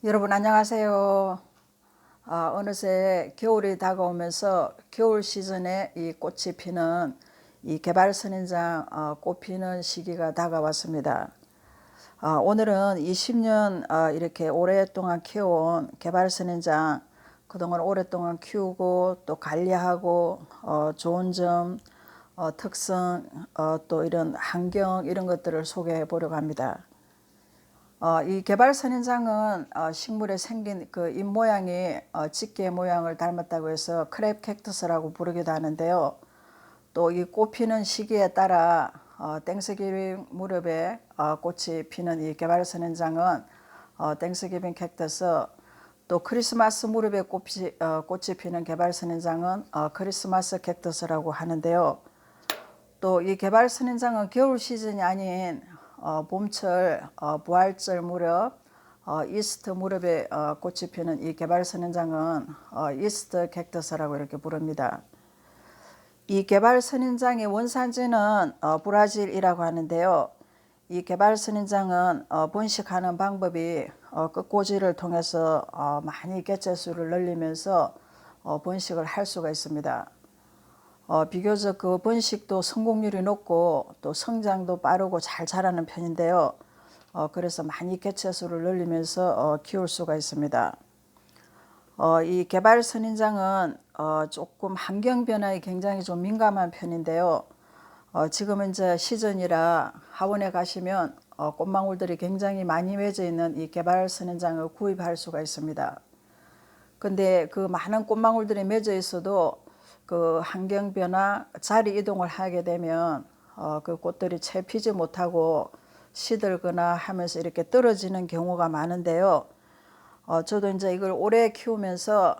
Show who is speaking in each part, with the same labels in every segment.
Speaker 1: 여러분 안녕하세요. 어느새 겨울이 다가오면서 겨울 시즌에 이 꽃이 피는 이 개발선인장 꽃 피는 시기가 다가왔습니다. 오늘은 20년 이렇게 오랫동안 키워온 개발선인장, 그동안 오랫동안 키우고 또 관리하고 좋은 점, 특성, 또 이런 환경 이런 것들을 소개해 보려고 합니다. 이 개발선인장은 식물에 생긴 그 잎 모양이 집게 모양을 닮았다고 해서 크랩 캡터스라고 부르기도 하는데요. 또 이 꽃 피는 시기에 따라 땡스기빙 무렵에 꽃이 피는 이 개발선인장은 땡스기빙 캡터스, 또 크리스마스 무렵에 꽃이 피는 개발선인장은 크리스마스 캡터스라고 하는데요. 또 이 개발선인장은 겨울 시즌이 아닌 봄철 부활절 무렵 이스트 무렵에 꽃이 피는 이 개발선인장은 이스트 캡터스라고 이렇게 부릅니다. 이 개발선인장의 원산지는 브라질이라고 하는데요. 이 개발선인장은 번식하는 방법이 끝꽂이를 통해서 많이 개체수를 늘리면서 번식을 할 수가 있습니다. 비교적 그 번식도 성공률이 높고 또 성장도 빠르고 잘 자라는 편인데요. 그래서 많이 개체수를 늘리면서 키울 수가 있습니다. 이 개발선인장은 조금 환경 변화에 굉장히 좀 민감한 편인데요. 지금은 이제 시즌이라 하원에 가시면 꽃망울들이 굉장히 많이 맺어 있는 이 개발선인장을 구입할 수가 있습니다. 근데 그 많은 꽃망울들이 맺어 있어도 그 환경 변화, 자리 이동을 하게 되면 그 꽃들이 채 피지 못하고 시들거나 하면서 이렇게 떨어지는 경우가 많은데요. 저도 이제 이걸 오래 키우면서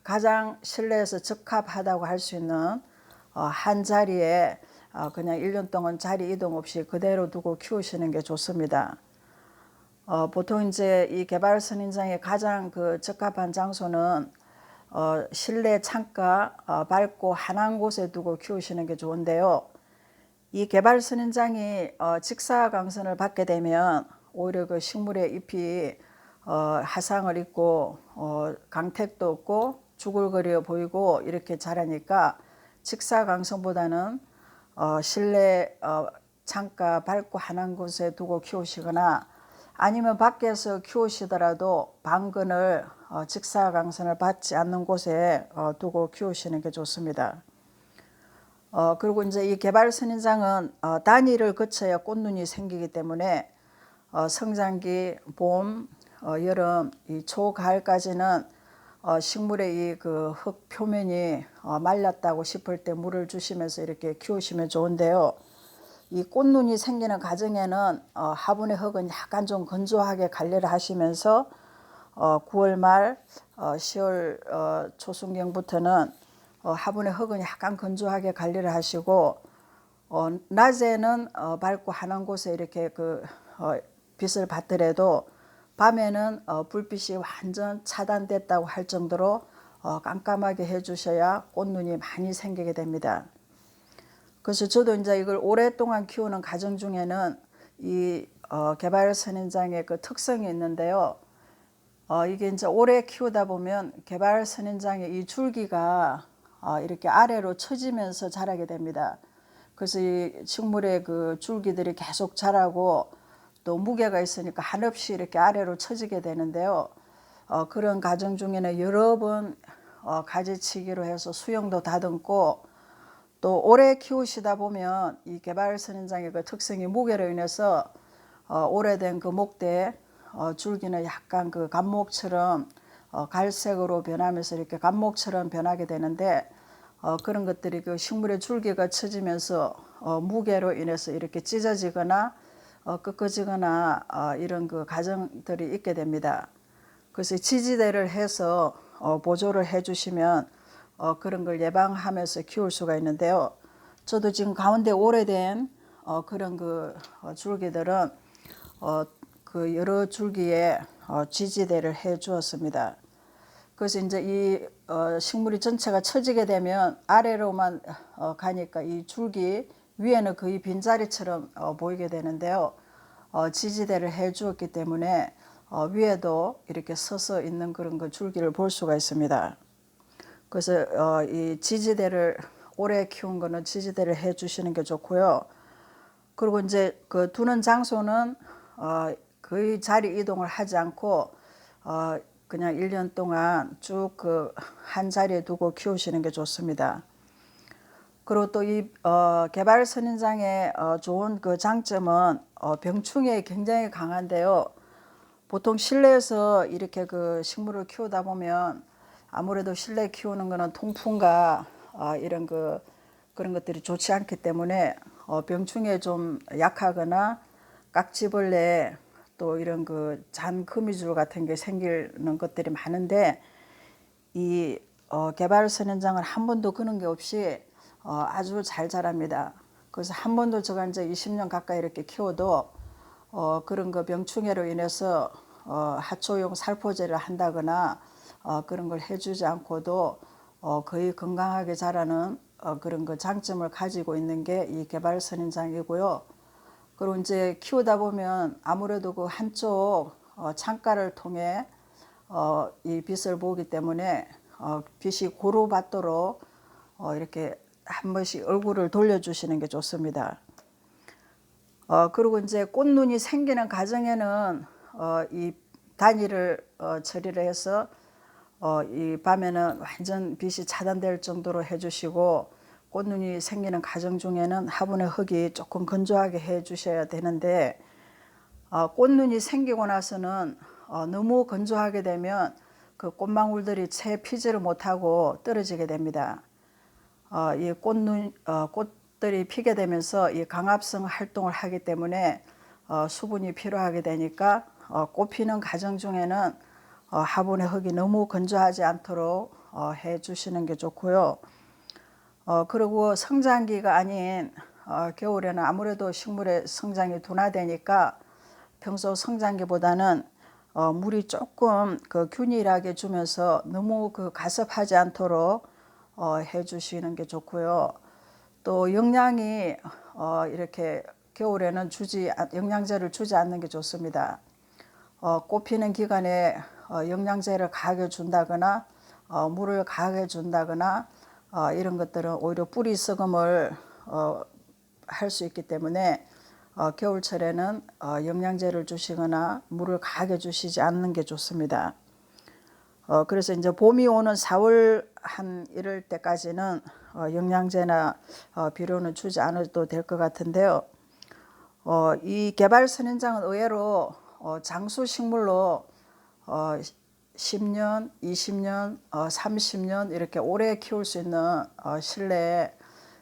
Speaker 1: 가장 실내에서 적합하다고 할 수 있는 한 자리에 그냥 1년 동안 자리 이동 없이 그대로 두고 키우시는 게 좋습니다. 보통 이제 이 개발선인장의 가장 그 적합한 장소는 실내 창가 밝고 환한 곳에 두고 키우시는 게 좋은데요. 이 개발선인장이 직사광선을 받게 되면 오히려 그 식물의 잎이 화상을 입고 강택도 없고 주글거려 보이고 이렇게 자라니까 직사광선보다는 실내 창가 밝고 환한 곳에 두고 키우시거나 아니면 밖에서 키우시더라도 방근을 직사광선을 받지 않는 곳에 두고 키우시는 게 좋습니다. 그리고 이제 이 개발선인장은 단위를 거쳐야 꽃눈이 생기기 때문에 성장기 봄, 여름, 이 초가을까지는 식물의 이 그 흙 표면이 말랐다고 싶을 때 물을 주시면서 이렇게 키우시면 좋은데요. 이 꽃눈이 생기는 과정에는 화분의 흙은 약간 좀 건조하게 관리를 하시면서 9월 말 10월 초순경부터는 화분의 흙은 약간 건조하게 관리를 하시고 낮에는 밝고 환한 곳에 이렇게 그 빛을 받더라도 밤에는 불빛이 완전 차단됐다고 할 정도로 깜깜하게 해주셔야 꽃눈이 많이 생기게 됩니다. 그래서 저도 이제 이걸 오랫동안 키우는 가정 중에는 이 개발선인장의 그 특성이 있는데요. 이게 이제 오래 키우다 보면 개발선인장의 이 줄기가 이렇게 아래로 처지면서 자라게 됩니다. 그래서 이 식물의 그 줄기들이 계속 자라고 또 무게가 있으니까 한없이 이렇게 아래로 처지게 되는데요. 그런 과정 중에는 여러 번 가지치기로 해서 수영도 다듬고 또 오래 키우시다 보면 이 개발선인장의 그 특성이 무게로 인해서 오래된 그 목대 줄기는 약간 그 감목처럼 갈색으로 변하면서 이렇게 감목처럼 변하게 되는데 그런 것들이 그 식물의 줄기가 처지면서 무게로 인해서 이렇게 찢어지거나 꺾어지거나 이런 그 과정들이 있게 됩니다. 그래서 지지대를 해서 보조를 해주시면 그런 걸 예방하면서 키울 수가 있는데요. 저도 지금 가운데 오래된 그런 그 줄기들은 그 여러 줄기에 지지대를 해 주었습니다. 그래서 이제 이 식물이 전체가 처지게 되면 아래로만 가니까 이 줄기 위에는 거의 빈자리처럼 보이게 되는데요. 지지대를 해 주었기 때문에 위에도 이렇게 서서 있는 그런 그 줄기를 볼 수가 있습니다. 그래서 이 지지대를 오래 키운 거는 지지대를 해 주시는 게 좋고요. 그리고 이제 그 두는 장소는 거의 자리 이동을 하지 않고 그냥 1년 동안 쭉 그 한 자리에 두고 키우시는 게 좋습니다. 그리고 또 이 개발 선인장의 좋은 그 장점은 병충해에 굉장히 강한데요. 보통 실내에서 이렇게 그 식물을 키우다 보면 아무래도 실내 키우는 거는 통풍과 이런 그런 것들이 좋지 않기 때문에 병충해에 좀 약하거나 깍지벌레 또 이런 그 잔 거미줄 같은 게 생기는 것들이 많은데 이 개발 선인장은 한 번도 그런 게 없이 아주 잘 자랍니다. 그래서 한 번도 제가 이제 20년 가까이 이렇게 키워도 그런 거 병충해로 인해서 하초용 살포제를 한다거나 그런 걸 해주지 않고도 거의 건강하게 자라는 그런 그 장점을 가지고 있는 게 이 개발 선인장이고요. 그리고 이제 키우다 보면 아무래도 그 한쪽 창가를 통해 이 빛을 보기 때문에 빛이 고루 받도록 이렇게 한 번씩 얼굴을 돌려주시는 게 좋습니다. 그리고 이제 꽃눈이 생기는 과정에는 이 단위를 처리를 해서 이 밤에는 완전 빛이 차단될 정도로 해주시고 꽃눈이 생기는 과정 중에는 화분의 흙이 조금 건조하게 해주셔야 되는데 꽃눈이 생기고 나서는 너무 건조하게 되면 그 꽃망울들이 채 피지를 못하고 떨어지게 됩니다. 이 꽃들이 피게 되면서 이 강압성 활동을 하기 때문에 수분이 필요하게 되니까 꽃 피는 과정 중에는 화분의 흙이 너무 건조하지 않도록 해 주시는 게 좋고요. 그리고 성장기가 아닌 겨울에는 아무래도 식물의 성장이 둔화되니까 평소 성장기보다는 물이 조금 그 균일하게 주면서 너무 그 가습하지 않도록 해 주시는 게 좋고요. 또 영양이 이렇게 겨울에는 영양제를 주지 않는 게 좋습니다. 꽃 피는 기간에 영양제를 과하게 준다거나 물을 과하게 준다거나 이런 것들은 오히려 뿌리 썩음을 할 수 있기 때문에 겨울철에는 영양제를 주시거나 물을 과하게 주시지 않는 게 좋습니다. 그래서 이제 봄이 오는 4월 한 이럴 때까지는 영양제나 비료는 주지 않아도 될 것 같은데요. 이 개발 선인장은 의외로 장수 식물로 10년, 20년, 30년 이렇게 오래 키울 수 있는 실내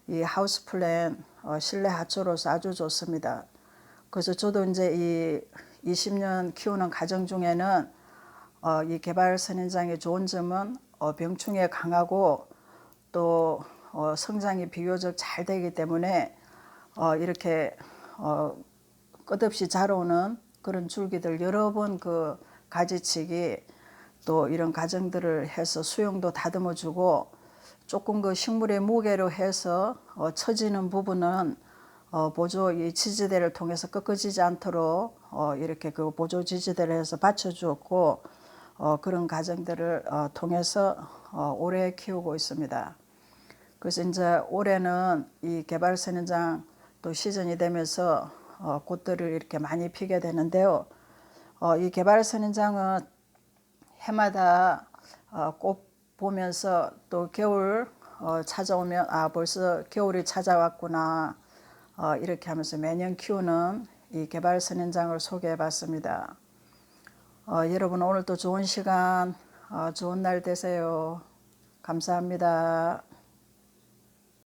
Speaker 1: 이 하우스 플랜 실내 하초로서 아주 좋습니다. 그래서 저도 이제 이 20년 키우는 과정 중에는 이 개발 선인장의 좋은 점은 병충해 강하고 또 성장이 비교적 잘 되기 때문에 이렇게 끝없이 자라오는 그런 줄기들 여러 번 그 가지치기 또 이런 과정들을 해서 수용도 다듬어 주고 조금 그 식물의 무게로 해서 처지는 부분은 보조 이 지지대를 통해서 꺾어지지 않도록 이렇게 그 보조 지지대를 해서 받쳐 주었고 그런 과정들을 통해서 오래 키우고 있습니다. 그래서 이제 올해는 이 개발 선인장 또 시즌이 되면서 꽃들을 이렇게 많이 피게 되는데요. 이 개발 선인장은 해마다 꽃 보면서 또 겨울 찾아오면 벌써 겨울이 찾아왔구나 이렇게 하면서 매년 키우는 이 개발 선인장을 소개해 봤습니다. 여러분 오늘도 좋은 시간 좋은 날 되세요. 감사합니다.